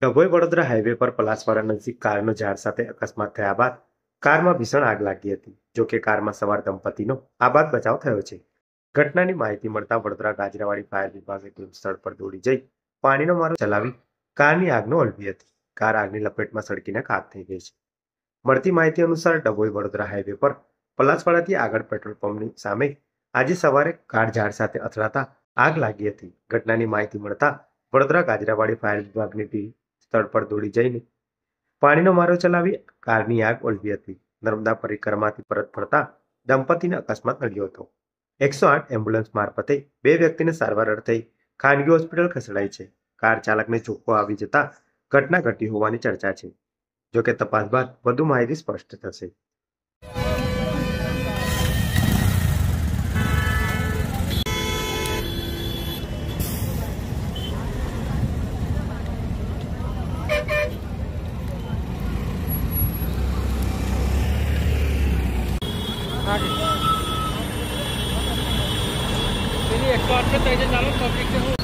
Dabhoi Vadodara highway પર પલાસવાડા નજીક કારનો ઝાડ સાથે અકસ્માત થયા બાદ કારમાં ભીષણ આગ લાગી હતી. જો કે કારમાં સવાર દંપતીનો આબાદ બચાવ થયો છે. ઘટનાની માહિતી મળતા વડોદરા ગાજરાવાડી ફાયર વિભાગે ટીમ સ્થળ પર દોડી જઈ પાણીનો મારો ચલાવી કારની આગને ઓલવી હતી. કાર આગની લપેટમાં સળગીને ખાક થઈ ગઈ છે. મળતી માહિતી અનુસાર ડભોઈ વડોદરા હાઈવે પર પલાસવાડાથી આગળ પેટ્રોલ પંપની સામે આજે સવારે કાર ઝાડ સાથે અથડાતા આગ લાગી હતી. ઘટનાની માહિતી મળતા વડોદરા ગાજરાવાડી ફાયર વિભાગની ટીમ સ્થળ પર દોડી જઈને પાણીનો મારો ચલાવી કારની આગ ઓલવી હતી. નર્મદા પરિક્રમાથી પરત ફરતા દંપતીને અકસ્માત નડ્યો હતો. 108 એમ્બ્યુલન્સ મારફતે બે વ્યક્તિને સારવાર અર્થે ખાનગી હોસ્પિટલ ખસેડાઈ છે. કાર ચાલકને ચોખ્ખો આવી જતા ઘટના ઘટી હોવાની ચર્ચા છે. જોકે તપાસ બાદ વધુ માહિતી સ્પષ્ટ થશે. चलिए 108 पे तेज चालो ट्रैफिक से हो